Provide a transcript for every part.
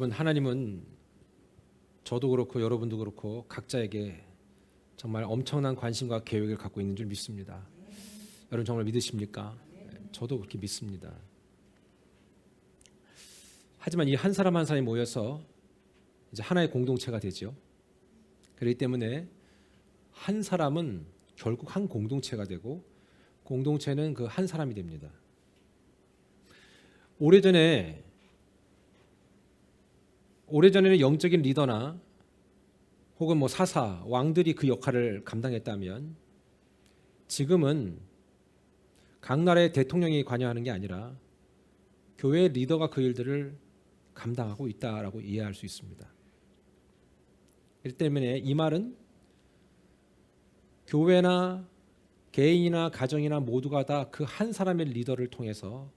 여러분, 하나님은 저도 그렇고 여러분도 그렇고 각자에게 정말 엄청난 관심과 계획을 갖고 있는 줄 믿습니다. 여러분 정말 믿으십니까? 저도 그렇게 믿습니다. 하지만 이 한 사람 한 사람이 모여서 이제 하나의 공동체가 되죠. 그렇기 때문에 한 사람은 결국 한 공동체가 되고 공동체는 그 한 사람이 됩니다. 오래전에는 영적인 리더나 혹은 사사, 왕들이 그 역할을 감당했다면 지금은 각 나라의 대통령이 관여하는 게 아니라 교회 리더가 그 일들을 감당하고 있다라고 이해할 수 있습니다. 그렇기 때문에 이 말은 교회나 개인이나 가정이나 모두가 다 그 한 사람의 리더를 통해서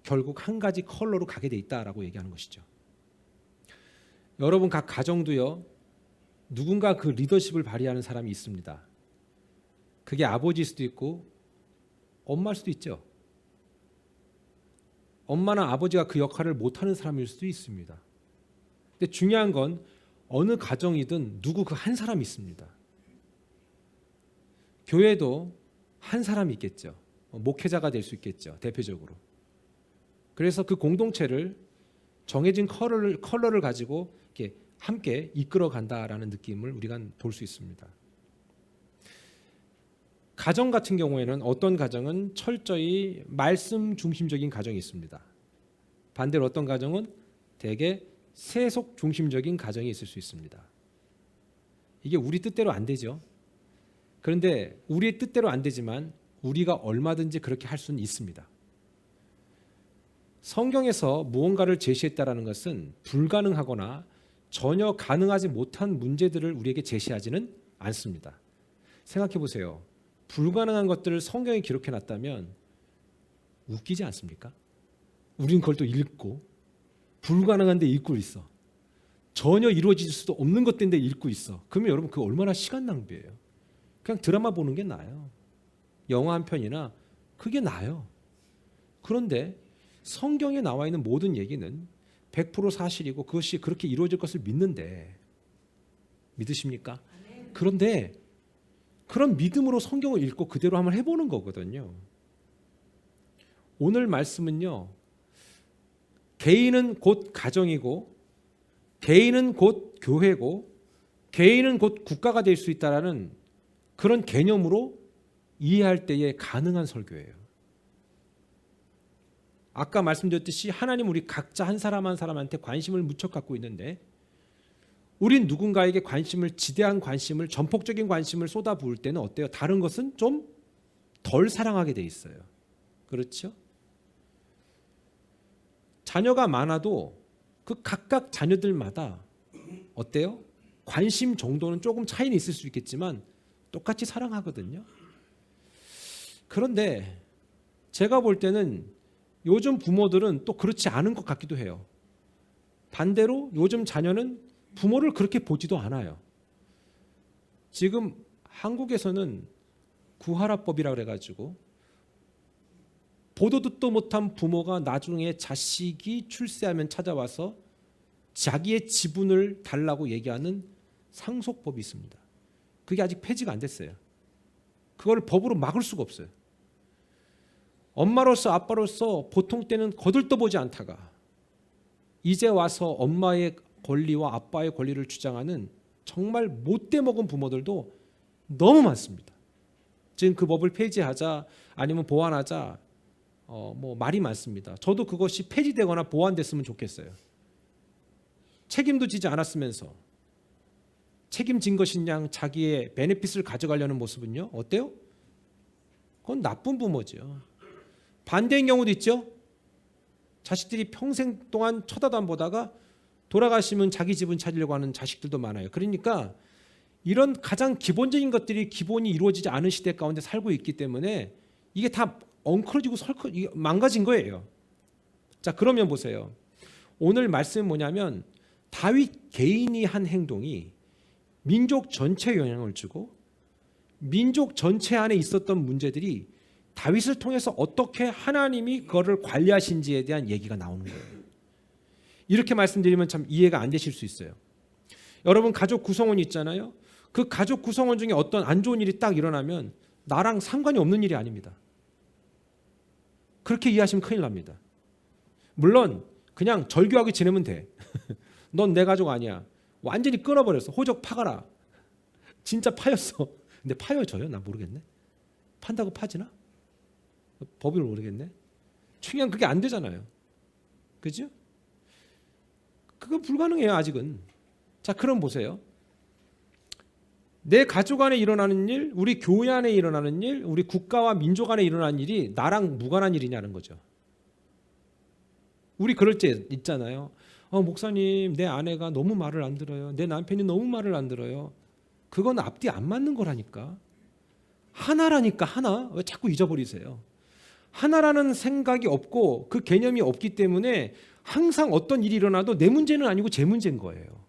결국 한 가지 컬러로 가게 돼 있다라고 얘기하는 것이죠. 여러분 각 가정도요, 누군가 그 리더십을 발휘하는 사람이 있습니다. 그게 아버지일 수도 있고 엄마일 수도 있죠. 엄마나 아버지가 그 역할을 못하는 사람일 수도 있습니다. 근데 중요한 건 어느 가정이든 누구 그 한 사람이 있습니다. 교회도 한 사람이 있겠죠. 목회자가 될 수 있겠죠. 대표적으로. 그래서 그 공동체를 정해진 컬러를 가지고 이렇게 함께 이끌어 간다라는 느낌을 우리가 볼 수 있습니다. 가정 같은 경우에는 어떤 가정은 철저히 말씀 중심적인 가정이 있습니다. 반대로 어떤 가정은 대개 세속 중심적인 가정이 있을 수 있습니다. 이게 우리 뜻대로 안 되죠. 그런데 우리의 뜻대로 안 되지만 우리가 얼마든지 그렇게 할 수는 있습니다. 성경에서 무언가를 제시했다라는 것은 불가능하거나 전혀 가능하지 못한 문제들을 우리에게 제시하지는 않습니다. 생각해 보세요. 불가능한 것들을 성경에 기록해 놨다면 웃기지 않습니까? 우린 그걸 또 읽고 불가능한데 읽고 있어. 전혀 이루어질 수도 없는 것들인데 읽고 있어. 그러면 여러분 그거 얼마나 시간 낭비예요. 그냥 드라마 보는 게 나아요. 영화 한 편이나 그게 나아요. 그런데 성경에 나와 있는 모든 얘기는 100% 사실이고 그것이 그렇게 이루어질 것을 믿는데 믿으십니까? 그런데 그런 믿음으로 성경을 읽고 그대로 한번 해보는 거거든요. 오늘 말씀은요, 개인은 곧 가정이고 개인은 곧 교회고 개인은 곧 국가가 될 수 있다라는 그런 개념으로 이해할 때에 가능한 설교예요. 아까 말씀드렸듯이 하나님 우리 각자 한 사람 한 사람한테 관심을 무척 갖고 있는데 우린 누군가에게 지대한 관심을, 전폭적인 관심을 쏟아부을 때는 어때요? 다른 것은 좀 덜 사랑하게 돼 있어요. 그렇죠? 자녀가 많아도 그 각각 자녀들마다 어때요? 관심 정도는 조금 차이는 있을 수 있겠지만 똑같이 사랑하거든요. 그런데 제가 볼 때는 요즘 부모들은 또 그렇지 않은 것 같기도 해요. 반대로 요즘 자녀는 부모를 그렇게 보지도 않아요. 지금 한국에서는 구하라법이라 그래가지고 보도 듣도 못한 부모가 나중에 자식이 출세하면 찾아와서 자기의 지분을 달라고 얘기하는 상속법이 있습니다. 그게 아직 폐지가 안 됐어요. 그걸 법으로 막을 수가 없어요. 엄마로서 아빠로서 보통 때는 거들떠보지 않다가 이제 와서 엄마의 권리와 아빠의 권리를 주장하는 정말 못돼 먹은 부모들도 너무 많습니다. 지금 그 법을 폐지하자 아니면 보완하자 말이 많습니다. 저도 그것이 폐지되거나 보완됐으면 좋겠어요. 책임도 지지 않았으면서 책임진 것인 양 자기의 베네핏을 가져가려는 모습은요, 어때요? 그건 나쁜 부모죠. 반대인 경우도 있죠. 자식들이 평생 동안 쳐다도 안 보다가 돌아가시면 자기 집은 찾으려고 하는 자식들도 많아요. 그러니까 이런 가장 기본적인 것들이 기본이 이루어지지 않은 시대 가운데 살고 있기 때문에 이게 다 엉클어지고 망가진 거예요. 자, 그러면 보세요. 오늘 말씀은 뭐냐면 다윗 개인이 한 행동이 민족 전체에 영향을 주고 민족 전체 안에 있었던 문제들이 다윗을 통해서 어떻게 하나님이 그거를 관리하신지에 대한 얘기가 나오는 거예요. 이렇게 말씀드리면 참 이해가 안 되실 수 있어요. 여러분 가족 구성원이 있잖아요. 그 가족 구성원 중에 어떤 안 좋은 일이 딱 일어나면 나랑 상관이 없는 일이 아닙니다. 그렇게 이해하시면 큰일 납니다. 물론 그냥 절교하게 지내면 돼. 넌 내 가족 아니야. 완전히 끊어버렸어. 호적 파가라. 진짜 파였어. 근데 파여져요? 나 모르겠네. 판다고 파지나? 법을 모르겠네. 중요한 그게 안 되잖아요. 그죠? 그건 불가능해요 아직은. 자 그럼 보세요. 내 가족 안에 일어나는 일, 우리 교회 안에 일어나는 일, 우리 국가와 민족 안에 일어나는 일이 나랑 무관한 일이냐는 거죠. 우리 그럴 때 있잖아요. 목사님 내 아내가 너무 말을 안 들어요. 내 남편이 너무 말을 안 들어요. 그건 앞뒤 안 맞는 거라니까. 하나라니까 하나. 왜 자꾸 잊어버리세요. 하나라는 생각이 없고 그 개념이 없기 때문에 항상 어떤 일이 일어나도 내 문제는 아니고 제 문제인 거예요.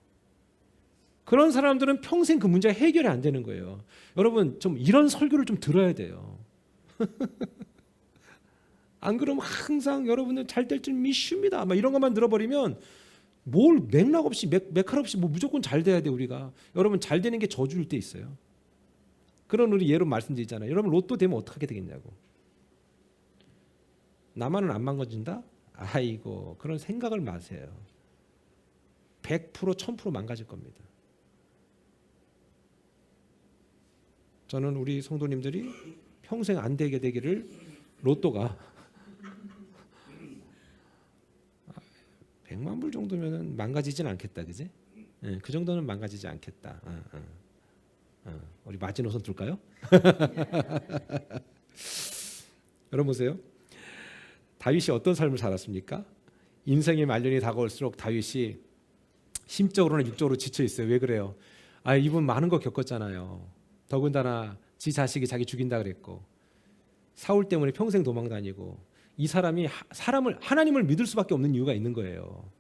그런 사람들은 평생 그 문제가 해결이 안 되는 거예요. 여러분 좀 이런 설교를 좀 들어야 돼요. 안 그러면 항상 여러분은 잘 될 줄 믿습니다. 막 이런 것만 들어버리면 뭘 맥락 없이 메칼 없이 뭐 무조건 잘 돼야 돼 우리가. 여러분 잘 되는 게 저주일 때 있어요. 그런 우리 예로 말씀드리잖아요. 여러분 로또 되면 어떻게 되겠냐고. 나만은 안 망가진다? 아이고 그런 생각을 마세요. 100% 1000% 망가질 겁니다. 저는 우리 성도님들이 평생 안 되게 되기를 로또가 100만 불 정도면 망가지진 않겠다, 그지? 네, 그 정도는 망가지지 않겠다. 우리 마지노선 둘까요? 여러분 보세요. 다윗이 어떤 삶을 살았습니까? 인생의 말년이 다가올수록 다윗이 심적으로나 육적으로 지쳐 있어요. 왜 그래요? 이분 많은 거 겪었잖아요. 더군다나 지 자식이 자기 죽인다 그랬고 사울 때문에 평생 도망 다니고 이 사람이 하나님을 믿을 수밖에 없는 이유가 있는 거예요.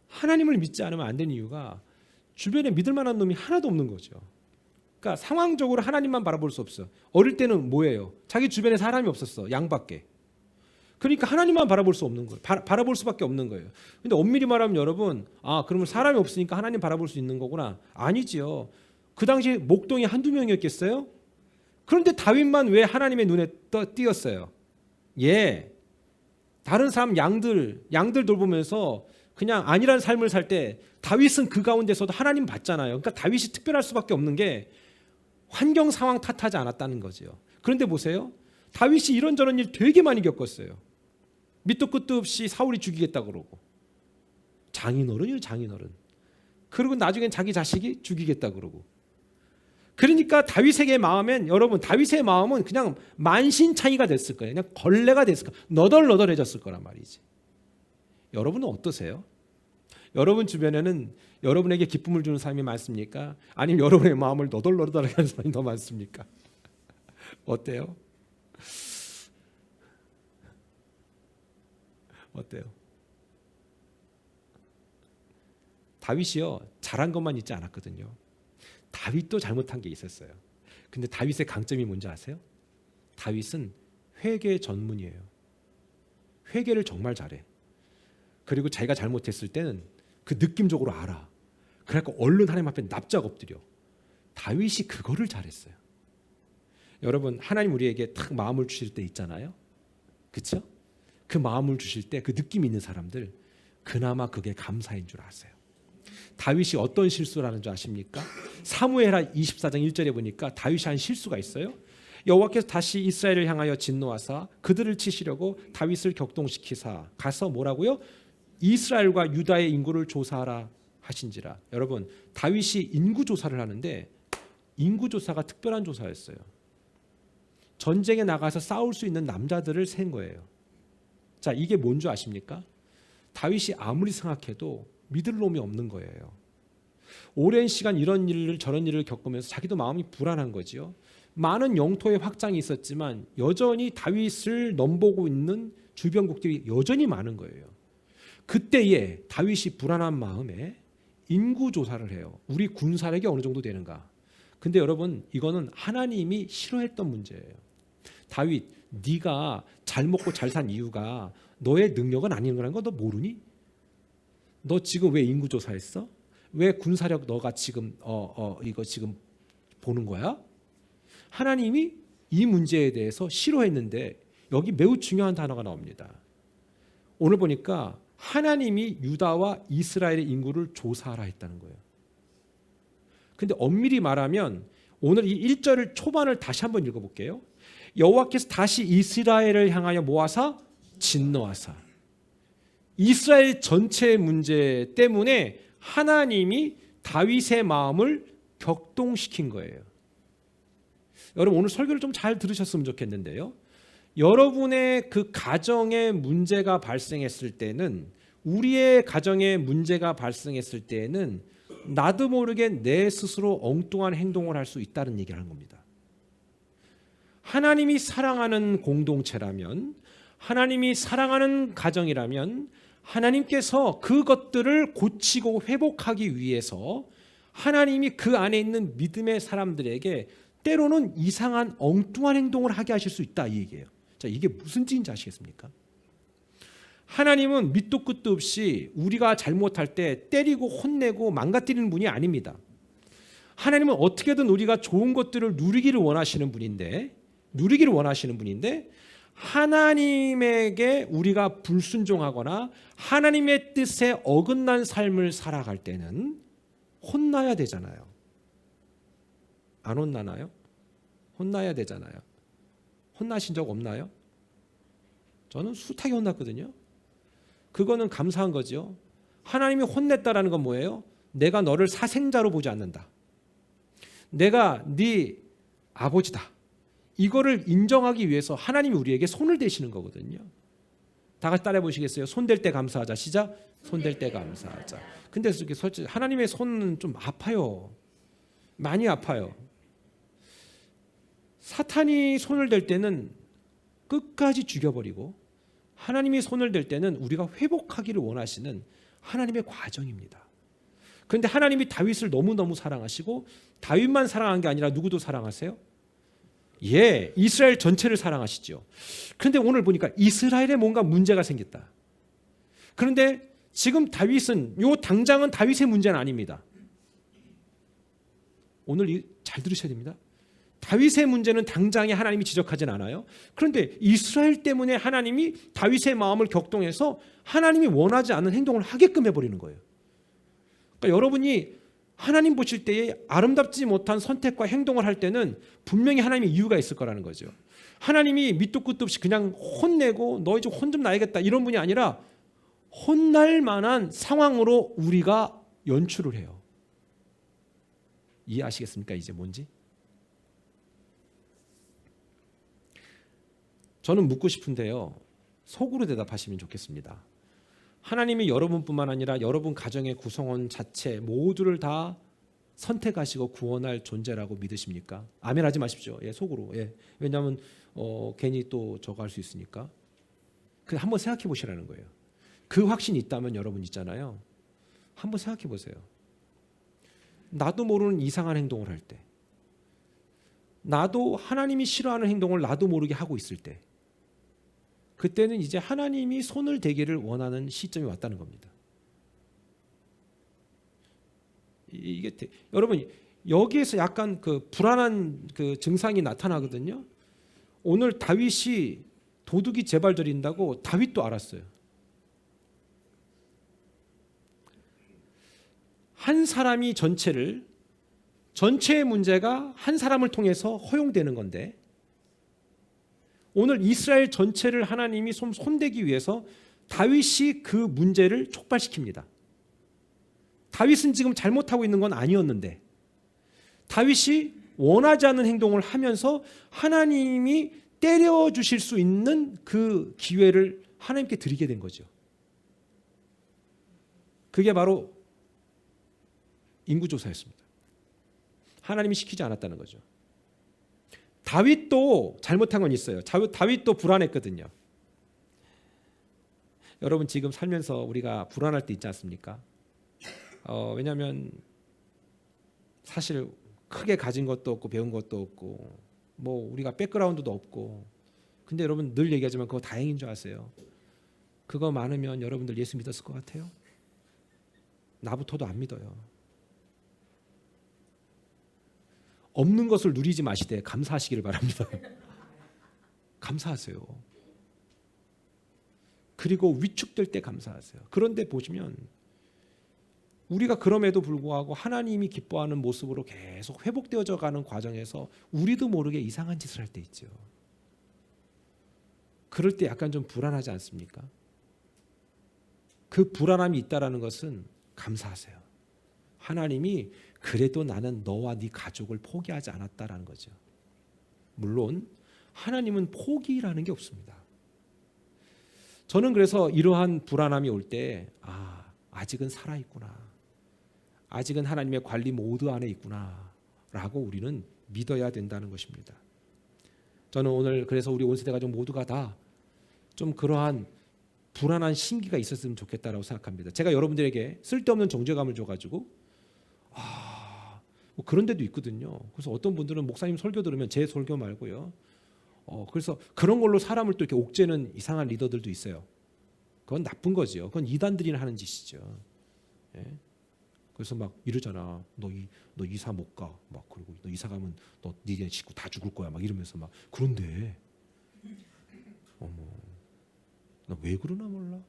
하나님을 믿지 않으면 안 되는 이유가 주변에 믿을 만한 놈이 하나도 없는 거죠. 그러니까 상황적으로 하나님만 바라볼 수 없어. 어릴 때는 뭐예요? 자기 주변에 사람이 없었어. 양밖에. 그러니까 하나님만 바라볼 수 없는 거예요. 바라볼 수밖에 없는 거예요. 근데 엄밀히 말하면 여러분 그러면 사람이 없으니까 하나님 바라볼 수 있는 거구나. 아니지요. 그 당시 목동이 한두 명이었겠어요? 그런데 다윗만 왜 하나님의 눈에 띄었어요? 다른 사람 양들 돌보면서 그냥 아니란 삶을 살 때 다윗은 그 가운데서도 하나님 봤잖아요. 그러니까 다윗이 특별할 수밖에 없는 게 환경 상황 탓하지 않았다는 거죠. 그런데 보세요. 다윗이 이런저런 일 되게 많이 겪었어요. 밑도 끝도 없이 사울이 죽이겠다 그러고 장인어른이요 장인어른. 그리고 나중엔 자기 자식이 죽이겠다 그러고. 그러니까 다윗의 마음은 그냥 만신창이가 됐을 거예요. 그냥 걸레가 됐을 거예요. 너덜너덜해졌을 거란 말이지. 여러분은 어떠세요? 여러분 주변에는 여러분에게 기쁨을 주는 사람이 많습니까? 아니면 여러분의 마음을 너덜너덜하게 하는 사람이 더 많습니까? 어때요? 어때요? 다윗이요 잘한 것만 있지 않았거든요. 다윗도 잘못한 게 있었어요. 근데 다윗의 강점이 뭔지 아세요? 다윗은 회개 전문이에요. 회개를 정말 잘해. 그리고 자기가 잘못했을 때는 그 느낌적으로 알아. 그래서 얼른 하나님 앞에 납작 엎드려. 다윗이 그거를 잘했어요. 여러분 하나님 우리에게 탁 마음을 주실 때 있잖아요. 그렇죠? 그 마음을 주실 때 그 느낌 있는 사람들 그나마 그게 감사인 줄 아세요. 다윗이 어떤 실수를 하는 줄 아십니까? 사무엘하 24장 1절에 보니까 다윗이 한 실수가 있어요. 여호와께서 다시 이스라엘을 향하여 진노하사 그들을 치시려고 다윗을 격동시키사 가서 뭐라고요? 이스라엘과 유다의 인구를 조사하라 하신지라. 여러분 다윗이 인구 조사를 하는데 인구 조사가 특별한 조사였어요. 전쟁에 나가서 싸울 수 있는 남자들을 센 거예요. 자, 이게 뭔 줄 아십니까? 다윗이 아무리 생각해도 믿을 놈이 없는 거예요. 오랜 시간 이런 일을 저런 일을 겪으면서 자기도 마음이 불안한 거지요. 많은 영토의 확장이 있었지만 여전히 다윗을 넘보고 있는 주변국들이 여전히 많은 거예요. 그때에 다윗이 불안한 마음에 인구 조사를 해요. 우리 군사력이 어느 정도 되는가. 근데 여러분 이거는 하나님이 싫어했던 문제예요. 다윗, 네가 잘 먹고 잘 산 이유가 너의 능력은 아닌 거라는 거 너 모르니? 너 지금 왜 인구조사했어? 왜 군사력 너가 지금 이거 지금 보는 거야? 하나님이 이 문제에 대해서 싫어했는데 여기 매우 중요한 단어가 나옵니다. 오늘 보니까 하나님이 유다와 이스라엘의 인구를 조사하라 했다는 거예요. 근데 엄밀히 말하면 오늘 이 1절을 초반을 다시 한번 읽어볼게요. 여호와께서 다시 이스라엘을 향하여 모아사 진노하사. 이스라엘 전체의 문제 때문에 하나님이 다윗의 마음을 격동시킨 거예요. 여러분 오늘 설교를 좀 잘 들으셨으면 좋겠는데요. 여러분의 그 가정에 문제가 발생했을 때는, 우리의 가정에 문제가 발생했을 때는 나도 모르게 내 스스로 엉뚱한 행동을 할 수 있다는 얘기를 하는 겁니다. 하나님이 사랑하는 공동체라면, 하나님이 사랑하는 가정이라면 하나님께서 그것들을 고치고 회복하기 위해서 하나님이 그 안에 있는 믿음의 사람들에게 때로는 이상한 엉뚱한 행동을 하게 하실 수 있다, 이 얘기예요. 자, 이게 무슨 뜻인지 아시겠습니까? 하나님은 밑도 끝도 없이 우리가 잘못할 때 때리고 혼내고 망가뜨리는 분이 아닙니다. 하나님은 어떻게든 우리가 좋은 것들을 누리기를 원하시는 분인데 하나님에게 우리가 불순종하거나 하나님의 뜻에 어긋난 삶을 살아갈 때는 혼나야 되잖아요. 안 혼나나요? 혼나야 되잖아요. 혼나신 적 없나요? 저는 숱하게 혼났거든요. 그거는 감사한 거죠. 하나님이 혼냈다라는 건 뭐예요? 내가 너를 사생자로 보지 않는다. 내가 네 아버지다. 이거를 인정하기 위해서 하나님이 우리에게 손을 대시는 거거든요. 다 같이 따라해 보시겠어요? 손댈 때 감사하자. 시작. 손댈 때 감사하자. 근데 솔직히 하나님의 손은 좀 아파요. 많이 아파요. 사탄이 손을 댈 때는 끝까지 죽여버리고, 하나님이 손을 댈 때는 우리가 회복하기를 원하시는 하나님의 과정입니다. 그런데 하나님이 다윗을 너무너무 사랑하시고, 다윗만 사랑한 게 아니라 누구도 사랑하세요? 예, 이스라엘 전체를 사랑하시죠. 그런데 오늘 보니까 이스라엘에 뭔가 문제가 생겼다. 그런데 지금 다윗은, 당장은 다윗의 문제는 아닙니다. 오늘 잘 들으셔야 됩니다. 다윗의 문제는 당장에 하나님이 지적하진 않아요. 그런데 이스라엘 때문에 하나님이 다윗의 마음을 격동해서 하나님이 원하지 않는 행동을 하게끔 해버리는 거예요. 그러니까 여러분이 하나님 보실 때에 아름답지 못한 선택과 행동을 할 때는 분명히 하나님의 이유가 있을 거라는 거죠. 하나님이 밑도 끝도 없이 그냥 혼내고 너 이제 혼 좀 나야겠다 이런 분이 아니라 혼날 만한 상황으로 우리가 연출을 해요. 이해하시겠습니까? 이제 뭔지? 저는 묻고 싶은데요. 속으로 대답하시면 좋겠습니다. 하나님이 여러분뿐만 아니라 여러분 가정의 구성원 자체 모두를 다 선택하시고 구원할 존재라고 믿으십니까? 아멘 하지 마십시오. 예, 속으로. 예. 왜냐하면 괜히 또 저거 할 수 있으니까. 그냥 한번 생각해 보시라는 거예요. 그 확신이 있다면 여러분 있잖아요. 한번 생각해 보세요. 나도 모르는 이상한 행동을 할 때, 나도 하나님이 싫어하는 행동을 나도 모르게 하고 있을 때, 그때는 이제 하나님이 손을 대기를 원하는 시점이 왔다는 겁니다. 이게 여러분 여기에서 약간 그 불안한 그 증상이 나타나거든요. 오늘 다윗이 도둑이 재발들인다고 다윗도 알았어요. 한 사람이 전체의 문제가 한 사람을 통해서 허용되는 건데, 오늘 이스라엘 전체를 하나님이 손대기 위해서 다윗이 그 문제를 촉발시킵니다. 다윗은 지금 잘못하고 있는 건 아니었는데 다윗이 원하지 않는 행동을 하면서 하나님이 때려주실 수 있는 그 기회를 하나님께 드리게 된 거죠. 그게 바로 인구조사였습니다. 하나님이 시키지 않았다는 거죠. 다윗도 잘못한 건 있어요. 다윗도 불안했거든요. 여러분 지금 살면서 우리가 불안할 때 있지 않습니까? 왜냐하면 사실 크게 가진 것도 없고 배운 것도 없고 뭐 우리가 백그라운드도 없고 근데 여러분 늘 얘기하지만 그거 다행인 줄 아세요? 그거 많으면 여러분들 예수 믿었을 것 같아요? 나부터도 안 믿어요. 없는 것을 누리지 마시되 감사하시기를 바랍니다. 감사하세요. 그리고 위축될 때 감사하세요. 그런데 보시면 우리가 그럼에도 불구하고 하나님이 기뻐하는 모습으로 계속 회복되어져 가는 과정에서 우리도 모르게 이상한 짓을 할 때 있죠. 그럴 때 약간 좀 불안하지 않습니까? 그 불안함이 있다는 것은 감사하세요. 하나님이 그래도 나는 너와 네 가족을 포기하지 않았다라는 거죠. 물론 하나님은 포기라는 게 없습니다. 저는 그래서 이러한 불안함이 올 때 아직은 살아있구나. 아직은 하나님의 관리 모드 안에 있구나 라고 우리는 믿어야 된다는 것입니다. 저는 오늘 그래서 우리 온 세대 가족 모두가 다 좀 그러한 불안한 심기가 있었으면 좋겠다라고 생각합니다. 제가 여러분들에게 쓸데없는 정죄감을 줘가지고 뭐 그런 데도 있거든요. 그래서 어떤 분들은 목사님 설교 들으면 제 설교 말고요. 그래서 그런 걸로 사람을 또 이렇게 옥죄는 이상한 리더들도 있어요. 그건 나쁜 거지요. 그건 이단들이나 하는 짓이죠. 예? 그래서 막 이러잖아. 너 이사 못 가. 막 그리고 너 이사 가면 너 니네 식구 다 죽을 거야. 막 이러면서 막 그런데 나 왜 그러나 몰라.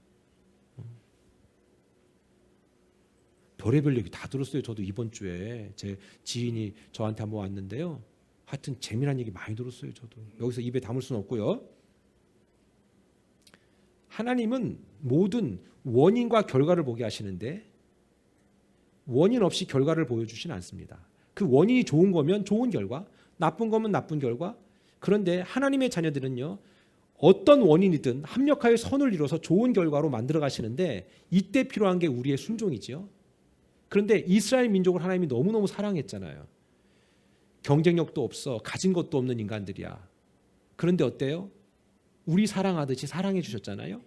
별의별 얘기 다 들었어요. 저도 이번 주에 제 지인이 저한테 한번 왔는데요. 하여튼 재미난 얘기 많이 들었어요. 저도 여기서 입에 담을 수는 없고요. 하나님은 모든 원인과 결과를 보게 하시는데 원인 없이 결과를 보여주지는 않습니다. 그 원인이 좋은 거면 좋은 결과, 나쁜 거면 나쁜 결과. 그런데 하나님의 자녀들은요, 어떤 원인이든 합력하여 선을 이뤄서 좋은 결과로 만들어 가시는데 이때 필요한 게 우리의 순종이지요. 그런데 이스라엘 민족을 하나님이 너무너무 사랑했잖아요. 경쟁력도 없어, 가진 것도 없는 인간들이야. 그런데 어때요? 우리 사랑하듯이 사랑해 주셨잖아요.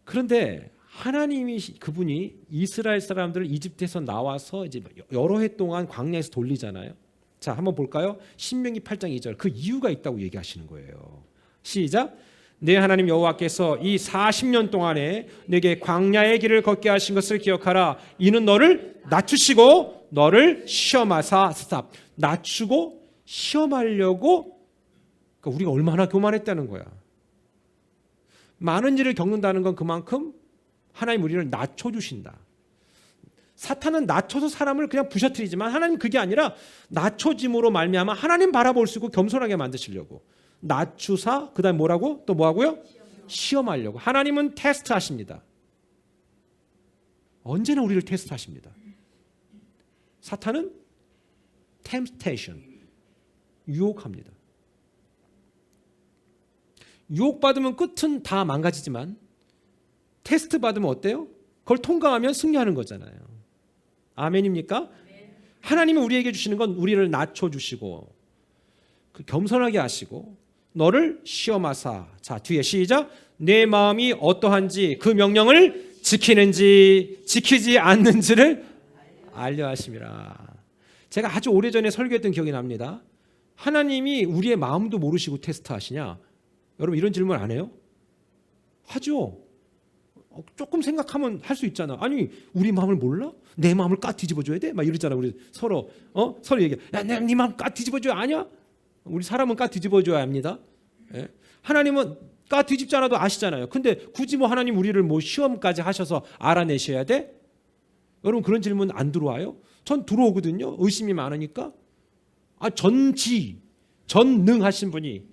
그런데 하나님이 그분이 이스라엘 사람들을 이집트에서 나와서 이제 여러 해 동안 광야에서 돌리잖아요. 자, 한번 볼까요? 신명기 8장 2절. 그 이유가 있다고 얘기하시는 거예요. 시작. 내 하나님 여호와께서 이 40년 동안에 내게 광야의 길을 걷게 하신 것을 기억하라. 이는 너를 낮추시고 너를 시험하사. 스탑. 낮추고 시험하려고. 그러니까 우리가 얼마나 교만했다는 거야. 많은 일을 겪는다는 건 그만큼 하나님 우리를 낮춰주신다. 사탄은 낮춰서 사람을 그냥 부셔뜨리지만 하나님 그게 아니라 낮춰짐으로 말미암아 하나님 바라볼 수 있고 겸손하게 만드시려고 낮추사. 그 다음에 뭐라고? 또 뭐하고요? 시험하려고. 하나님은 테스트하십니다. 언제나 우리를 테스트하십니다. 사탄은 temptation, 유혹합니다. 유혹받으면 끝은 다 망가지지만 테스트 받으면 어때요? 그걸 통과하면 승리하는 거잖아요. 아멘입니까? 하나님은 우리에게 주시는 건 우리를 낮춰주시고 겸손하게 하시고 너를 시험하사. 자, 뒤에 시작. 내 마음이 어떠한지 그 명령을 지키는지 지키지 않는지를 알려 하심이라. 제가 아주 오래전에 설교했던 기억이 납니다. 하나님이 우리의 마음도 모르시고 테스트하시냐? 여러분 이런 질문 안 해요? 하죠. 조금 생각하면 할 수 있잖아. 아니 우리 마음을 몰라? 내 마음을 까 뒤집어줘야 돼? 막 이러잖아. 우리 서로 서로 얘기해. 야, 내가 네 마음 까 뒤집어줘야 아냐? 우리 사람은 까 뒤집어줘야 합니다. 예? 하나님은 까 뒤집지 않아도 아시잖아요. 근데 굳이 뭐 하나님 우리를 뭐 시험까지 하셔서 알아내셔야 돼? 여러분 그런 질문 안 들어와요? 전 들어오거든요. 의심이 많으니까. 전능하신 분이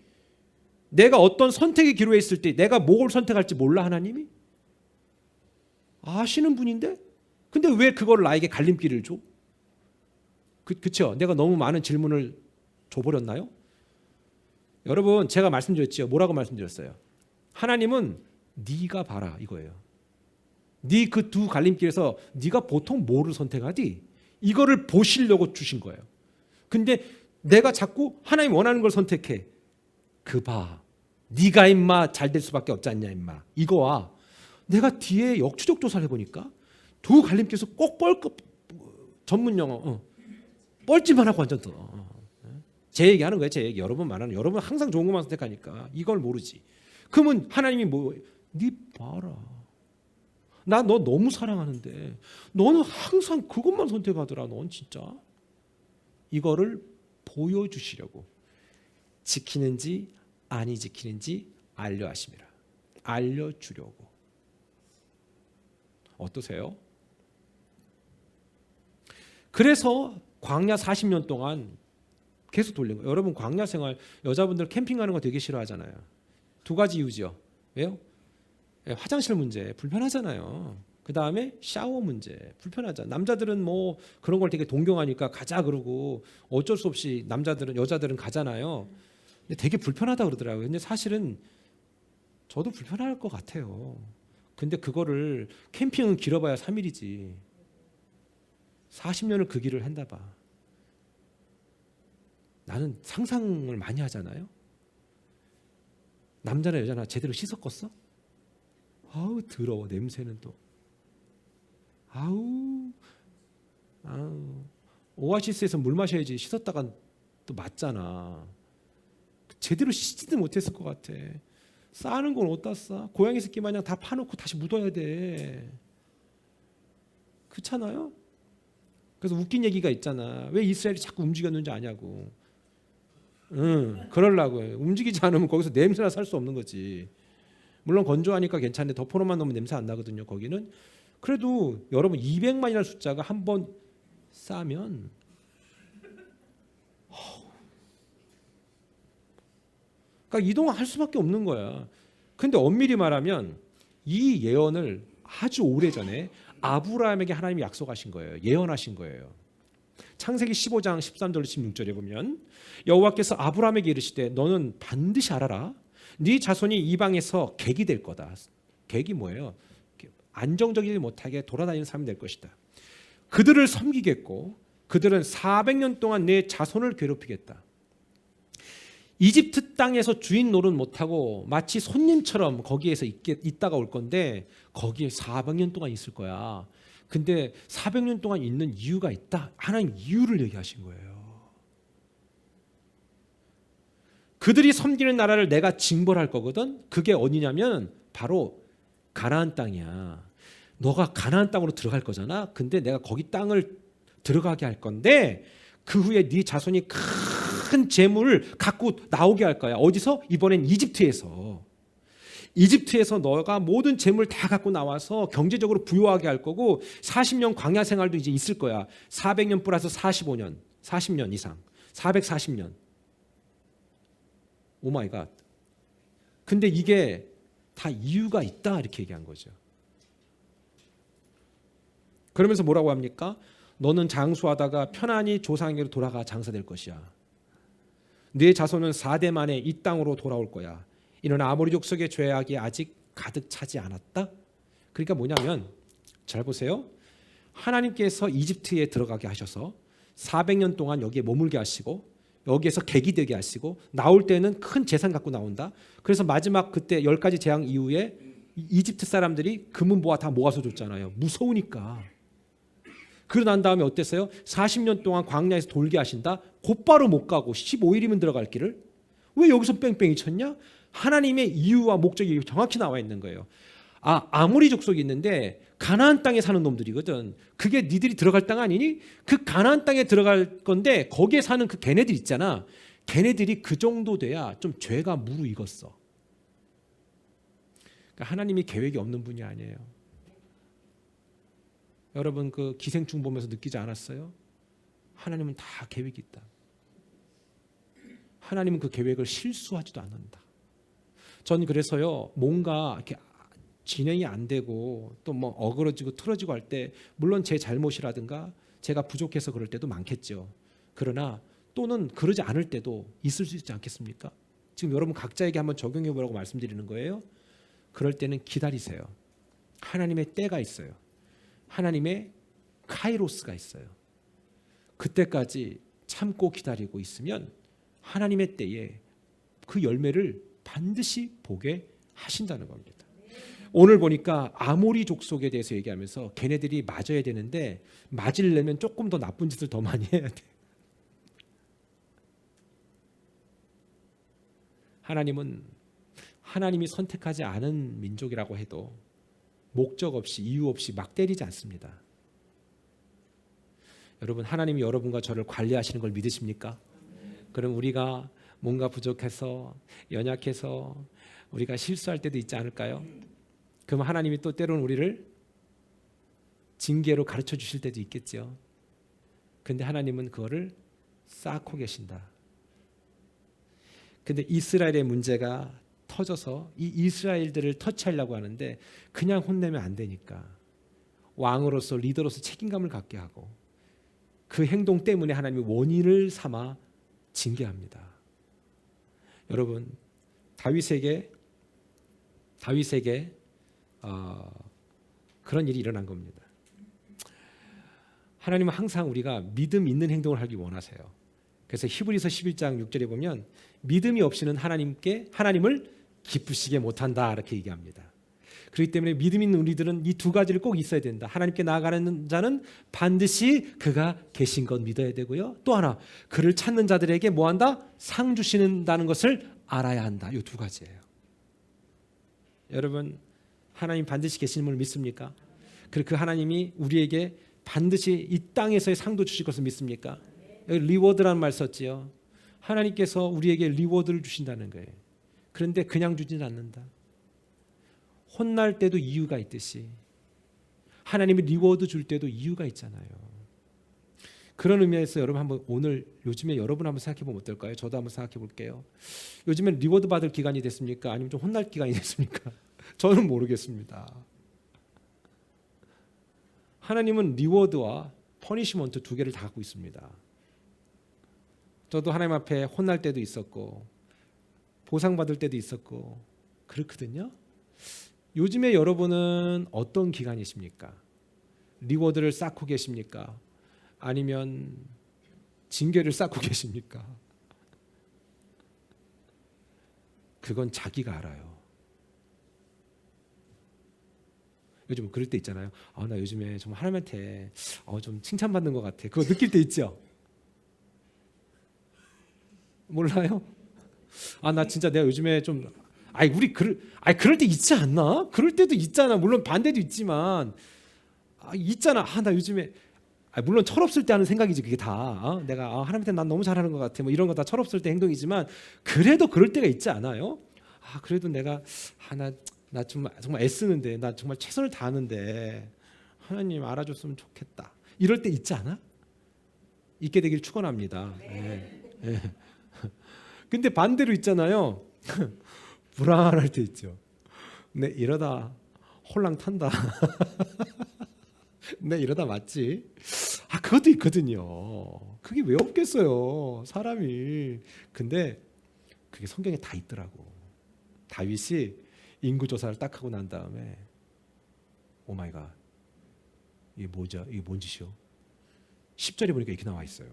내가 어떤 선택의 기로에 있을 때 내가 뭘 선택할지 몰라 하나님이? 아시는 분인데? 근데 왜 그걸 나에게 갈림길을 줘? 그쵸? 내가 너무 많은 질문을 줘버렸나요? 여러분 제가 말씀드렸죠. 뭐라고 말씀드렸어요? 하나님은 네가 봐라 이거예요. 네 그 두 갈림길에서 네가 보통 뭐를 선택하디? 이거를 보시려고 주신 거예요. 근데 내가 자꾸 하나님 원하는 걸 선택해. 그 봐. 네가 임마 잘 될 수밖에 없지 않냐 임마. 이거와 내가 뒤에 역추적 조사를 해보니까 두 갈림길에서 꼭 전문 용어 뻘짓만 하고 완전 더 제 얘기하는 거예요. 제 얘기. 여러분 말하는, 여러분 항상 좋은 것만 선택하니까 이걸 모르지. 그러면 하나님이 네 봐라, 나 너 너무 사랑하는데 너는 항상 그것만 선택하더라. 넌 진짜. 이거를 보여주시려고 지키는지 아니 지키는지 알려하심이라. 알려주려고. 어떠세요? 그래서 광야 40년 동안 계속 돌린 거예요. 여러분 광야 생활, 여자분들 캠핑 가는 거 되게 싫어하잖아요. 두 가지 이유죠. 왜요? 화장실 문제 불편하잖아요. 그 다음에 샤워 문제 불편하잖아. 남자들은 뭐 그런 걸 되게 동경하니까 가자 그러고 어쩔 수 없이 여자들은 가잖아요. 근데 되게 불편하다 그러더라고요. 근데 사실은 저도 불편할 것 같아요. 근데 그거를, 캠핑은 길어봐야 3일이지 40년을 그 길을 한다 봐. 나는 상상을 많이 하잖아요. 남자나 여자나 제대로 씻었겠어? 아우 더러워. 냄새는 또 아우 오아시스에서 물 마셔야지 씻었다간 또 맞잖아. 제대로 씻지도 못했을 것 같아. 싸는 건 어디다 싸? 고양이 새끼 마냥 다 파놓고 다시 묻어야 돼. 그렇잖아요? 그래서 웃긴 얘기가 있잖아. 왜 이스라엘이 자꾸 움직였는지 아냐고. 그러려고 해. 움직이지 않으면 거기서 냄새나 살 수 없는 거지. 물론 건조하니까 괜찮은데 덮어놓으면 너무 냄새 안 나거든요. 거기는. 그래도 여러분 200만이라는 숫자가 한번 싸면 그러니까 이동할 수밖에 없는 거야. 근데 엄밀히 말하면 이 예언을 아주 오래전에 아브라함에게 하나님이 약속하신 거예요. 예언하신 거예요. 창세기 15장 13절 16절에 보면 여호와께서 아브라함에게 이르시되 너는 반드시 알아라. 네 자손이 이방에서 객이 될 거다. 객이 뭐예요? 안정적이지 못하게 돌아다니는 사람이 될 것이다. 그들을 섬기겠고 그들은 400년 동안 내 자손을 괴롭히겠다. 이집트 땅에서 주인 노릇 못하고 마치 손님처럼 거기에서 있다가 올 건데 거기에 400년 동안 있을 거야. 근데 400년 동안 있는 이유가 있다. 하나님 이유를 얘기하신 거예요. 그들이 섬기는 나라를 내가 징벌할 거거든. 그게 어디냐면 바로 가나안 땅이야. 너가 가나안 땅으로 들어갈 거잖아. 근데 내가 거기 땅을 들어가게 할 건데 그 후에 네 자손이 큰 재물을 갖고 나오게 할 거야. 어디서? 이번엔 이집트에서. 이집트에서 너가 모든 재물 다 갖고 나와서 경제적으로 부유하게 할 거고 40년 광야 생활도 이제 있을 거야. 400년 플러스 45년, 40년 이상, 440년. 오 마이 갓. 근데 이게 다 이유가 있다 이렇게 얘기한 거죠. 그러면서 뭐라고 합니까? 너는 장수하다가 편안히 조상에게로 돌아가 장사될 것이야. 네 자손은 4대 만에 이 땅으로 돌아올 거야. 이는 아모리 족속의 죄악이 아직 가득 차지 않았다. 그러니까 뭐냐면 잘 보세요. 하나님께서 이집트에 들어가게 하셔서 400년 동안 여기에 머물게 하시고 여기에서 객이 되게 하시고 나올 때는 큰 재산 갖고 나온다. 그래서 마지막 그때 10가지 재앙 이후에 이집트 사람들이 금은보화 다 모아서 줬잖아요. 무서우니까. 그러고 난 다음에 어땠어요? 40년 동안 광야에서 돌게 하신다. 곧바로 못 가고 15일이면 들어갈 길을 왜 여기서 뺑뺑이 쳤냐? 하나님의 이유와 목적이 정확히 나와 있는 거예요. 아모리 족속이 있는데 가나안 땅에 사는 놈들이거든. 그게 니들이 들어갈 땅 아니니? 그 가나안 땅에 들어갈 건데 거기에 사는 그 걔네들 있잖아. 걔네들이 그 정도 돼야 좀 죄가 무르익었어. 그러니까 하나님이 계획이 없는 분이 아니에요. 여러분 그 기생충 보면서 느끼지 않았어요? 하나님은 다 계획이 있다. 하나님은 그 계획을 실수하지도 않는다. 전 그래서요 뭔가 이렇게 진행이 안 되고 또 뭐 어그러지고 틀어지고 할 때 물론 제 잘못이라든가 제가 부족해서 그럴 때도 많겠죠. 그러나 또는 그러지 않을 때도 있을 수 있지 않겠습니까? 지금 여러분 각자에게 한번 적용해 보라고 말씀드리는 거예요. 그럴 때는 기다리세요. 하나님의 때가 있어요. 하나님의 카이로스가 있어요. 그때까지 참고 기다리고 있으면 하나님의 때에 그 열매를 반드시 보게 하신다는 겁니다. 오늘 보니까 아모리 족속에 대해서 얘기하면서 걔네들이 맞아야 되는데 맞으려면 조금 더 나쁜 짓을 더 많이 해야 돼. 하나님이 선택하지 않은 민족이라고 해도 목적 없이 이유 없이 막 때리지 않습니다. 여러분, 하나님이 여러분과 저를 관리하시는 걸 믿으십니까? 그럼 우리가 뭔가 부족해서 연약해서 우리가 실수할 때도 있지 않을까요? 그럼 하나님이 또 때로는 우리를 징계로 가르쳐 주실 때도 있겠죠. 근데 하나님은 그거를 쌓고 계신다. 근데 이스라엘의 문제가 터져서 이 이스라엘들을 터치하려고 하는데 그냥 혼내면 안 되니까 왕으로서 리더로서 책임감을 갖게 하고 그 행동 때문에 하나님이 원인을 삼아 징계합니다. 여러분, 다윗에게 그런 일이 일어난 겁니다. 하나님은 항상 우리가 믿음 있는 행동을 하기 원하세요. 그래서 히브리서 11장 6절에 보면 믿음이 없이는 하나님을 기쁘시게 못한다 이렇게 얘기합니다. 그렇기 때문에 믿음 있는 우리들은 이 두 가지를 꼭 있어야 된다. 하나님께 나아가는 자는 반드시 그가 계신 것 믿어야 되고요. 또 하나, 그를 찾는 자들에게 뭐한다? 상 주시는다는 것을 알아야 한다. 이 두 가지예요. 여러분, 하나님 반드시 계시는 걸 믿습니까? 그리고 그 하나님이 우리에게 반드시 이 땅에서의 상도 주실 것을 믿습니까? 여기 리워드라는 말 썼지요. 하나님께서 우리에게 리워드를 주신다는 거예요. 그런데 그냥 주진 않는다. 혼날 때도 이유가 있듯이 하나님이 리워드 줄 때도 이유가 있잖아요. 그런 의미에서 여러분 한번 오늘 요즘에 여러분 한번 생각해 보면 어떨까요? 저도 한번 생각해 볼게요. 요즘엔 리워드 받을 기간이 됐습니까? 아니면 좀 혼날 기간이 됐습니까? 저는 모르겠습니다. 하나님은 리워드와 퍼니시먼트 두 개를 다 갖고 있습니다. 저도 하나님 앞에 혼날 때도 있었고 보상받을 때도 있었고 그렇거든요. 요즘에 여러분은 어떤 기간이십니까? 리워드를 쌓고 계십니까? 아니면 징계를 쌓고 계십니까? 그건 자기가 알아요. 요즘 그럴 때 있잖아요. 나 요즘에 정말 하나님한테 좀 칭찬받는 것 같아. 그거 느낄 때 있죠? 몰라요? 나 진짜 내가 요즘에 좀 그럴 때 있지 않나? 그럴 때도 있잖아. 물론 반대도 있지만 있잖아. 나 요즘에 물론 철없을 때 하는 생각이지 그게 다. 내가 하나님한테 난 너무 잘하는 것 같아. 뭐 이런 거 다 철없을 때 행동이지만 그래도 그럴 때가 있지 않아요? 그래도 내가 나 정말 애쓰는데 나 정말 최선을 다하는데 하나님 알아줬으면 좋겠다. 이럴 때 있지 않아? 있게 되길 축원합니다. 네. 네. 근데 반대로 있잖아요. 불안할 때 있죠. 네, 이러다 홀랑 탄다. 네, 이러다 맞지? 그것도 있거든요. 그게 왜 없겠어요, 사람이. 근데 그게 성경에 다 있더라고. 다윗이 인구 조사를 딱 하고 난 다음에 오 마이 갓. 이게 뭐죠? 이게 뭔 짓이요? 10절에 보니까 이렇게 나와 있어요.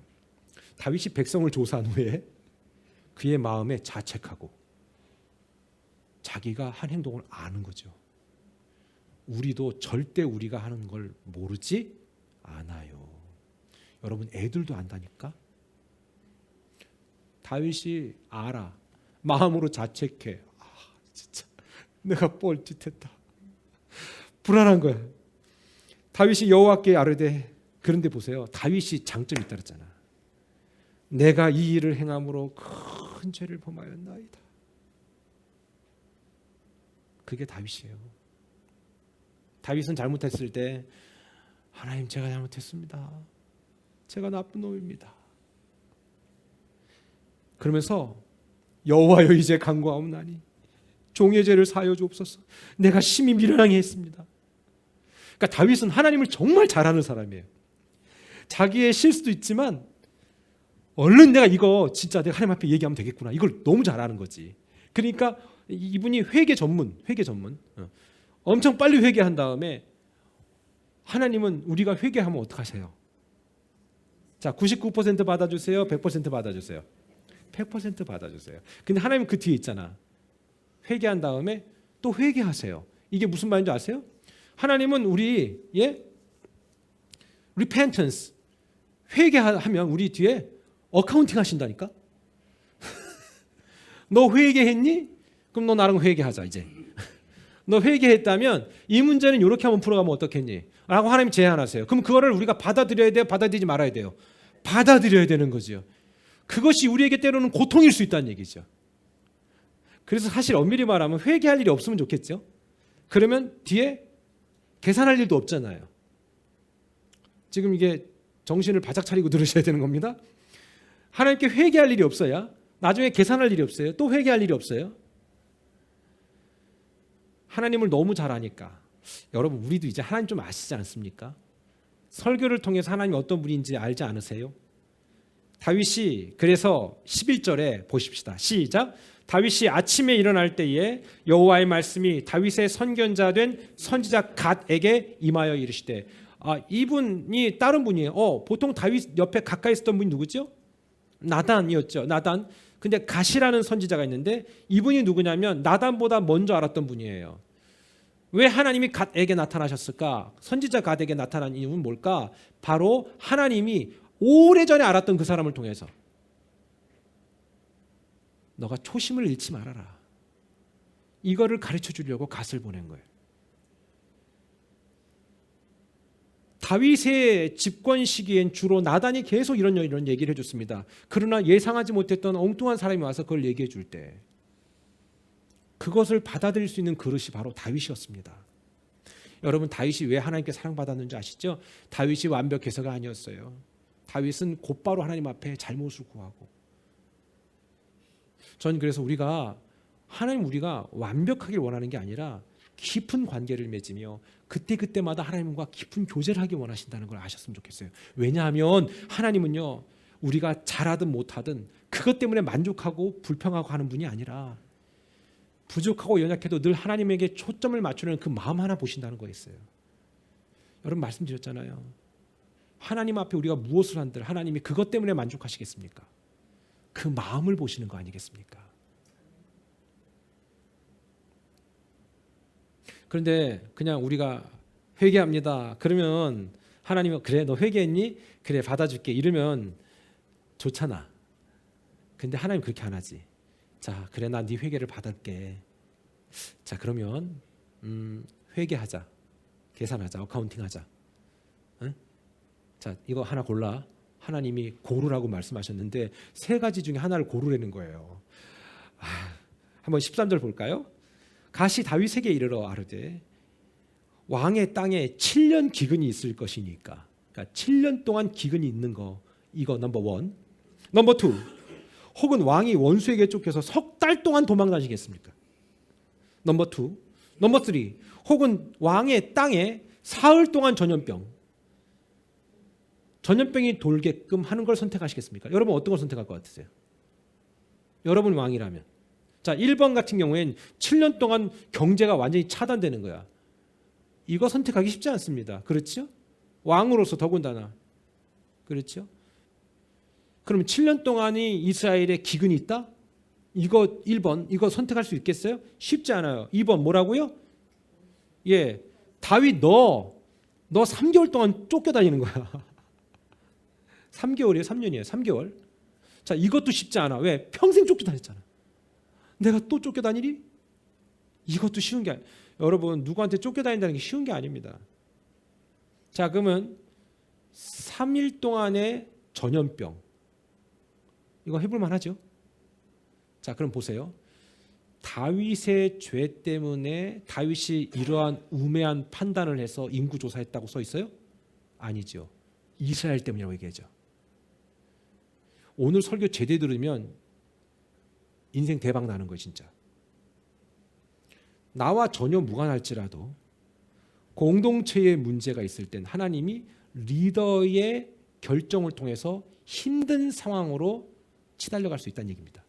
다윗이 백성을 조사한 후에 그의 마음에 자책하고 자기가 한 행동을 아는 거죠. 우리도 절대 우리가 하는 걸 모르지 않아요. 여러분, 애들도 안다니까. 다윗이 알아. 마음으로 자책해. 진짜 내가 뻘짓했다. 불안한 거야. 다윗이 여호와께 아뢰되. 그런데 보세요. 다윗이 장점이 있다 그랬잖아. 내가 이 일을 행함으로 큰 죄를 범하였나이다. 그게 다윗이에요. 다윗은 잘못했을 때 하나님 제가 잘못했습니다. 제가 나쁜 놈입니다. 그러면서 여호와여 이제 간구하옵나니 종의 죄를 사하여 주옵소서. 내가 심히 미련하게 했습니다. 그러니까 다윗은 하나님을 정말 잘하는 사람이에요. 자기의 실수도 있지만 얼른 내가 이거 진짜 내가 하나님 앞에 얘기하면 되겠구나. 이걸 너무 잘하는 거지. 그러니까 이분이 회개 전문. 엄청 빨리 회개한 다음에 하나님은 우리가 회개하면 어떡하세요? 자, 99% 받아주세요? 100% 받아주세요? 100% 받아주세요. 근데 하나님은 그 뒤에 있잖아. 회개한 다음에 또 회개하세요. 이게 무슨 말인지 아세요? 하나님은 우리 repentance 회개하면 우리 뒤에 어카운팅 하신다니까. 너 회개했니? 그럼 너 나랑 회개하자 이제. 너 회개했다면 이 문제는 이렇게 한번 풀어가면 어떻겠니? 라고 하나님 제안하세요. 그럼 그거를 우리가 받아들여야 돼요? 받아들이지 말아야 돼요? 받아들여야 되는 거죠. 그것이 우리에게 때로는 고통일 수 있다는 얘기죠. 그래서 사실 엄밀히 말하면 회개할 일이 없으면 좋겠죠. 그러면 뒤에 계산할 일도 없잖아요. 지금 이게 정신을 바짝 차리고 들으셔야 되는 겁니다. 하나님께 회개할 일이 없어야 나중에 계산할 일이 없어요. 또 회개할 일이 없어요. 하나님을 너무 잘 아니까 여러분 우리도 이제 하나님 좀 아시지 않습니까? 설교를 통해서 하나님이 어떤 분인지 알지 않으세요? 다윗이 그래서 11절에 보십시다. 시작. 다윗이 아침에 일어날 때에 여호와의 말씀이 다윗의 선견자 된 선지자 갓에게 임하여 이르시되, 이분이 다른 분이에요. 보통 다윗 옆에 가까이 있었던 분이 누구죠? 나단이었죠. 나단. 근데 갓이라는 선지자가 있는데 이분이 누구냐면 나단보다 먼저 알았던 분이에요. 왜 하나님이 갓에게 나타나셨을까? 선지자 갓에게 나타난 이유는 뭘까? 바로 하나님이 오래전에 알았던 그 사람을 통해서 너가 초심을 잃지 말아라. 이거를 가르쳐 주려고 갓을 보낸 거예요. 다윗의 집권 시기엔 주로 나단이 계속 이런 얘기를 해줬습니다. 그러나 예상하지 못했던 엉뚱한 사람이 와서 그걸 얘기해 줄 때 그것을 받아들일 수 있는 그릇이 바로 다윗이었습니다. 여러분 다윗이 왜 하나님께 사랑받았는지 아시죠? 다윗이 완벽해서가 아니었어요. 다윗은 곧바로 하나님 앞에 잘못을 구하고, 전 그래서 우리가 완벽하길 원하는 게 아니라 깊은 관계를 맺으며 그때마다 하나님과 깊은 교제를 하기 원하신다는 걸 아셨으면 좋겠어요. 왜냐하면 하나님은요 우리가 잘하든 못하든 그것 때문에 만족하고 불평하고 하는 분이 아니라 부족하고 연약해도 늘 하나님에게 초점을 맞추는 그 마음 하나 보신다는 거였어요. 여러분 말씀드렸잖아요. 하나님 앞에 우리가 무엇을 한들 하나님이 그것 때문에 만족하시겠습니까? 그 마음을 보시는 거 아니겠습니까? 그런데 그냥 우리가 회개합니다. 그러면 하나님은 그래 너 회개했니? 그래 받아줄게 이러면 좋잖아. 근데 하나님 그렇게 안 하지. 자 그래 나 네 회개를 받을게. 자 그러면 회개하자. 계산하자. 어카운팅하자. 응? 자 이거 하나 골라. 하나님이 고르라고 말씀하셨는데 세 가지 중에 하나를 고르라는 거예요. 한번 13절 볼까요? 갓이 다윗에게 이르러 아르되 왕의 땅에 7년 기근이 있을 것이니까. 그러니까 7년 동안 기근이 있는 거 이거 넘버 1. 넘버 2. 혹은 왕이 원수에게 쫓겨서 석 달 동안 도망 다니겠습니까? 넘버 2. 넘버 3. 혹은 왕의 땅에 사흘 동안 전염병이 돌게끔 하는 걸 선택하시겠습니까? 여러분 어떤 걸 선택할 것 같으세요? 여러분 왕이라면. 자, 1번 같은 경우엔 7년 동안 경제가 완전히 차단되는 거야. 이거 선택하기 쉽지 않습니다. 그렇죠? 왕으로서 더군다나. 그렇죠? 그러면 7년 동안이 이스라엘에 기근이 있다? 이거 1번 이거 선택할 수 있겠어요? 쉽지 않아요. 2번 뭐라고요? 예, 다윗 너 3개월 동안 쫓겨다니는 거야. 3개월이에요? 3년이에요? 3개월. 자, 이것도 쉽지 않아. 왜? 평생 쫓겨다녔잖아. 내가 또 쫓겨다니리? 이것도 쉬운 게 아니에요. 여러분 누구한테 쫓겨다닌다는 게 쉬운 게 아닙니다. 자 그러면 3일 동안의 전염병 이거 해볼만 하죠? 자 그럼 보세요. 다윗의 죄 때문에 다윗이 이러한 우매한 판단을 해서 인구조사했다고 써 있어요? 아니죠. 이스라엘 때문이라고 얘기하죠. 오늘 설교 제대로 들으면 인생 대박 나는 거예요. 진짜. 나와 전혀 무관할지라도 공동체에 문제가 있을 땐 하나님이 리더의 결정을 통해서 힘든 상황으로 치달려갈 수 있다는 얘기입니다.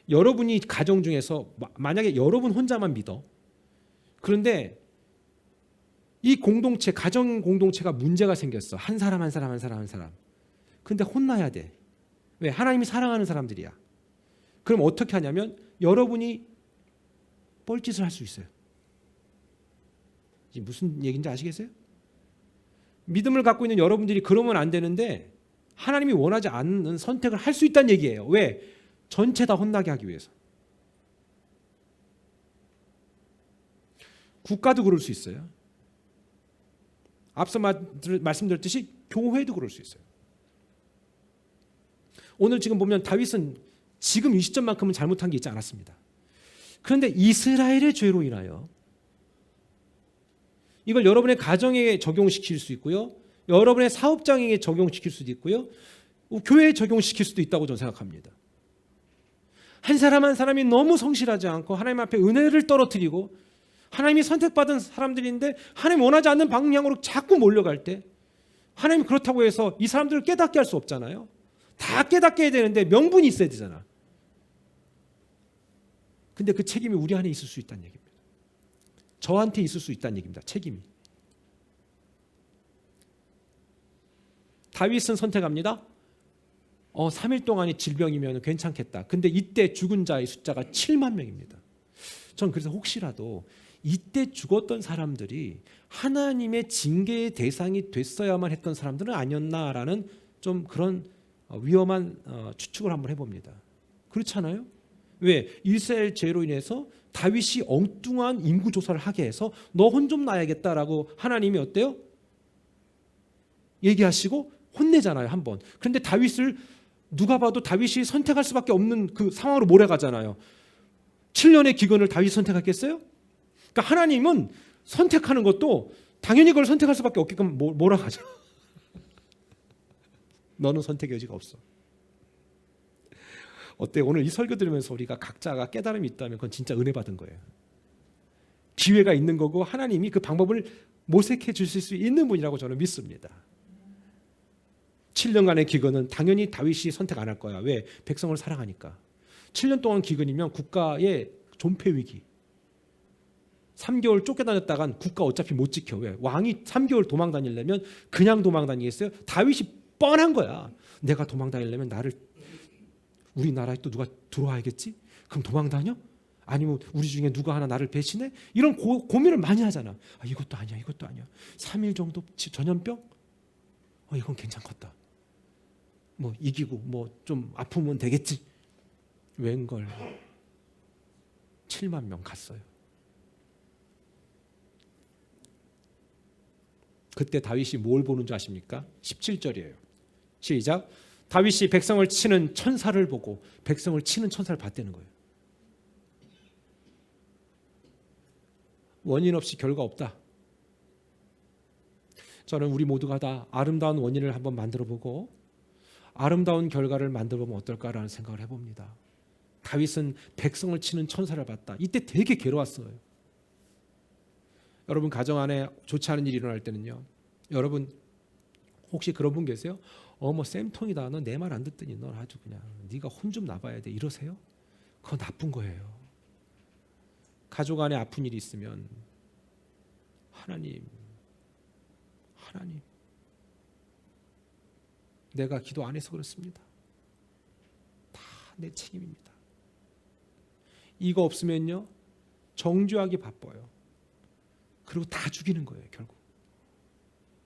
여러분이 가정 중에서 만약에 여러분 혼자만 믿어. 그런데 이 공동체, 가정 공동체가 문제가 생겼어. 한 사람. 근데 혼나야 돼. 왜? 하나님이 사랑하는 사람들이야. 그럼 어떻게 하냐면 여러분이 뻘짓을 할 수 있어요. 이게 무슨 얘기인지 아시겠어요? 믿음을 갖고 있는 여러분들이 그러면 안 되는데 하나님이 원하지 않는 선택을 할 수 있다는 얘기예요. 왜? 전체 다 혼나게 하기 위해서. 국가도 그럴 수 있어요. 앞서 말씀드렸듯이 교회도 그럴 수 있어요. 오늘 지금 보면 다윗은 지금 이 시점만큼은 잘못한 게 있지 않았습니다. 그런데 이스라엘의 죄로 인하여 이걸 여러분의 가정에 적용시킬 수 있고요. 여러분의 사업장에 적용시킬 수도 있고요. 교회에 적용시킬 수도 있다고 저는 생각합니다. 한 사람 한 사람이 너무 성실하지 않고 하나님 앞에 은혜를 떨어뜨리고 하나님이 선택받은 사람들인데 하나님 원하지 않는 방향으로 자꾸 몰려갈 때 하나님이 그렇다고 해서 이 사람들을 깨닫게 할 수 없잖아요. 다 깨닫게 해야 되는데 명분이 있어야 되잖아. 근데 그 책임이 우리 안에 있을 수 있다는 얘기입니다. 저한테 있을 수 있다는 얘기입니다. 책임이. 다윗은 선택합니다. 3일 동안이 질병이면 괜찮겠다. 근데 이때 죽은 자의 숫자가 7만 명입니다. 전 그래서 혹시라도 이때 죽었던 사람들이 하나님의 징계의 대상이 됐어야만 했던 사람들은 아니었나라는 좀 그런 위험한 추측을 한번 해봅니다. 그렇잖아요? 왜? 이스라엘 죄로 인해서 다윗이 엉뚱한 인구 조사를 하게 해서 너 혼 좀 나야겠다라고 하나님이 어때요? 얘기하시고 혼내잖아요, 한번. 그런데 다윗을 누가 봐도 다윗이 선택할 수밖에 없는 그 상황으로 몰아가잖아요. 7년의 기근을 다윗이 선택했겠어요? 그러니까 하나님은 선택하는 것도 당연히 그걸 선택할 수밖에 없게끔 몰아가죠. 너는 선택의 여지가 없어. 어때? 오늘 이 설교 들으면서 우리가 각자가 깨달음이 있다면 그건 진짜 은혜 받은 거예요. 기회가 있는 거고 하나님이 그 방법을 모색해 주실 수 있는 분이라고 저는 믿습니다. 7년간의 기근은 당연히 다윗이 선택 안 할 거야. 왜? 백성을 사랑하니까. 7년 동안 기근이면 국가의 존폐 위기. 3개월 쫓겨다녔다간 국가 어차피 못 지켜. 왜? 왕이 3개월 도망 다니려면 그냥 도망 다니겠어요? 다윗이 뻔한 거야. 내가 도망 다니려면 우리나라에 또 누가 들어와야겠지? 그럼 도망 다녀? 아니면 우리 중에 누가 하나 나를 배신해? 이런 고민을 많이 하잖아. 이것도 아니야, 이것도 아니야. 3일 정도 전염병? 이건 괜찮겠다. 뭐 이기고 뭐 좀 아프면 되겠지. 웬걸 7만 명 갔어요. 그때 다윗이 뭘 보는 줄 아십니까? 17절이에요. 시작. 다윗이 백성을 치는 천사를 보고 백성을 치는 천사를 봤다는 거예요. 원인 없이 결과 없다. 저는 우리 모두가 다 아름다운 원인을 한번 만들어보고 아름다운 결과를 만들어보면 어떨까라는 생각을 해봅니다. 다윗은 백성을 치는 천사를 봤다. 이때 되게 괴로웠어요. 여러분 가정 안에 좋지 않은 일이 일어날 때는요. 여러분 혹시 그런 분 계세요? 뭐 쌤통이다. 너 내 말 안 듣더니 넌 아주 그냥 네가 혼 좀 나봐야 돼. 이러세요? 그건 나쁜 거예요. 가족 안에 아픈 일이 있으면 하나님 내가 기도 안 해서 그렇습니다. 다 내 책임입니다. 이거 없으면요 정죄하기 바빠요. 그리고 다 죽이는 거예요. 결국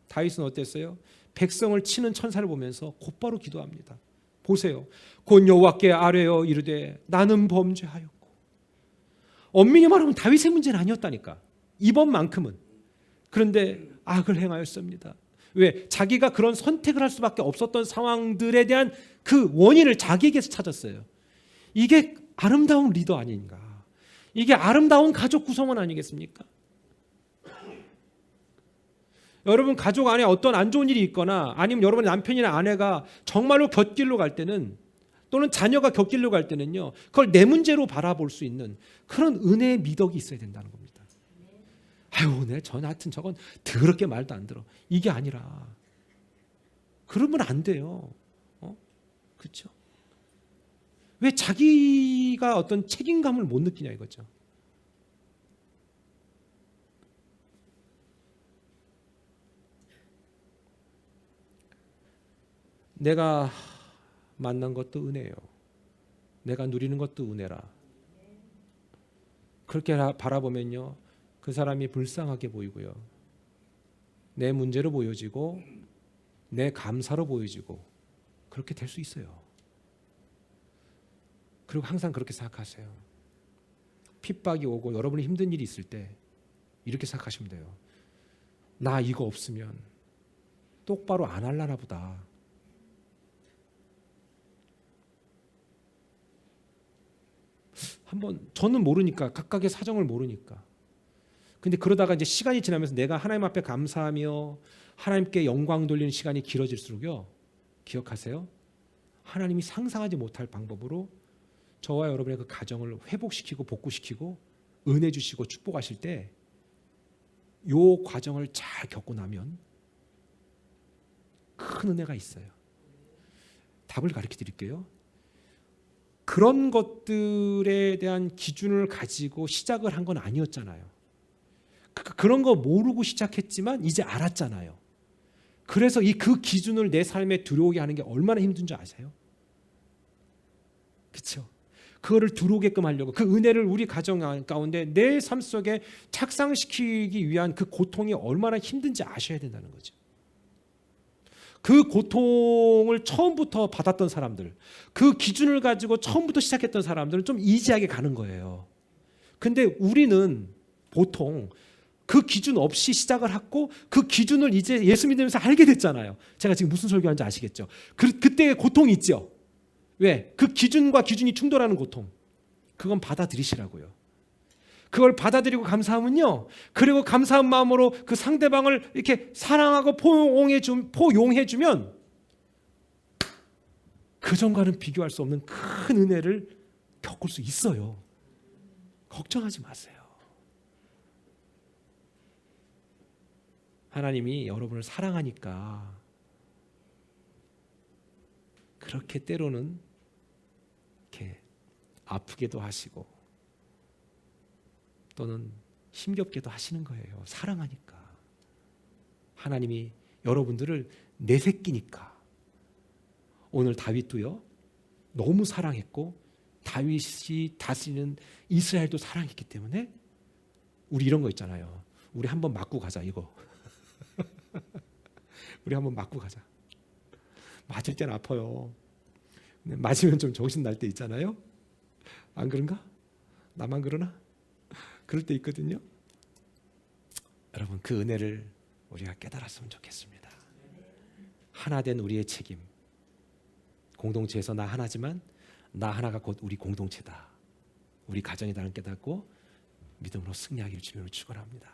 다윗은 어땠어요? 백성을 치는 천사를 보면서 곧바로 기도합니다. 보세요. 곧 여호와께 아뢰어 이르되 나는 범죄하였고. 엄밀히 말하면 다윗의 문제는 아니었다니까. 이번만큼은. 그런데 악을 행하였습니다. 왜? 자기가 그런 선택을 할 수밖에 없었던 상황들에 대한 그 원인을 자기에게서 찾았어요. 이게 아름다운 리더 아닌가? 이게 아름다운 가족 구성원 아니겠습니까? 여러분 가족 안에 어떤 안 좋은 일이 있거나 아니면 여러분의 남편이나 아내가 정말로 곁길로 갈 때는 또는 자녀가 곁길로 갈 때는요. 그걸 내 문제로 바라볼 수 있는 그런 은혜의 미덕이 있어야 된다는 겁니다. 하여튼 저건 더럽게 말도 안 들어. 이게 아니라 그러면 안 돼요. 그렇죠? 왜 자기가 어떤 책임감을 못 느끼냐 이거죠. 내가 만난 것도 은혜예요. 내가 누리는 것도 은혜라. 그렇게 바라보면요. 그 사람이 불쌍하게 보이고요. 내 문제로 보여지고 내 감사로 보여지고 그렇게 될 수 있어요. 그리고 항상 그렇게 생각하세요. 핍박이 오고 여러분이 힘든 일이 있을 때 이렇게 생각하시면 돼요. 나 이거 없으면 똑바로 안 할라나 보다. 한번 저는 모르니까, 각각의 사정을 모르니까. 근데 그러다가 이제 시간이 지나면서 내가 하나님 앞에 감사하며 하나님께 영광 돌리는 시간이 길어질수록요, 기억하세요. 하나님이 상상하지 못할 방법으로 저와 여러분의 그 가정을 회복시키고 복구시키고 은혜 주시고 축복하실 때, 요 과정을 잘 겪고 나면 큰 은혜가 있어요. 답을 가르쳐 드릴게요. 그런 것들에 대한 기준을 가지고 시작을 한 건 아니었잖아요. 그런 거 모르고 시작했지만 이제 알았잖아요. 그래서 그 기준을 내 삶에 들어오게 하는 게 얼마나 힘든 줄 아세요? 그렇죠? 그거를 들어오게끔 하려고, 그 은혜를 우리 가정 가운데 내 삶 속에 착상시키기 위한 그 고통이 얼마나 힘든지 아셔야 된다는 거죠. 그 고통을 처음부터 받았던 사람들, 그 기준을 가지고 처음부터 시작했던 사람들은 좀 이지하게 가는 거예요. 근데 우리는 보통 그 기준 없이 시작을 했고, 그 기준을 이제 예수 믿으면서 알게 됐잖아요. 제가 지금 무슨 설교하는지 아시겠죠? 그때의 고통이 있죠. 왜? 그 기준과 기준이 충돌하는 고통. 그건 받아들이시라고요. 그걸 받아들이고 감사하면요, 그리고 감사한 마음으로 그 상대방을 이렇게 사랑하고 포용해주면 그전과는 비교할 수 없는 큰 은혜를 겪을 수 있어요. 걱정하지 마세요. 하나님이 여러분을 사랑하니까 그렇게 때로는 이렇게 아프게도 하시고 또는 힘겹게도 하시는 거예요. 사랑하니까. 하나님이 여러분들을 내 새끼니까. 오늘 다윗도요, 너무 사랑했고 다윗이 다스리는 이스라엘도 사랑했기 때문에 우리 이런 거 있잖아요. 우리 한번 맞고 가자, 이거. 우리 한번 맞고 가자. 맞을 땐 아파요. 맞으면 좀 정신 날 때 있잖아요. 안 그런가? 나만 그러나? 그럴 때 있거든요. 여러분, 그 은혜를 우리가 깨달았으면 좋겠습니다. 하나 된 우리의 책임. 공동체에서 나 하나지만 나 하나가 곧 우리 공동체다. 우리 가정이다는 깨닫고 믿음으로 승리하기를 주님으로 축원합니다.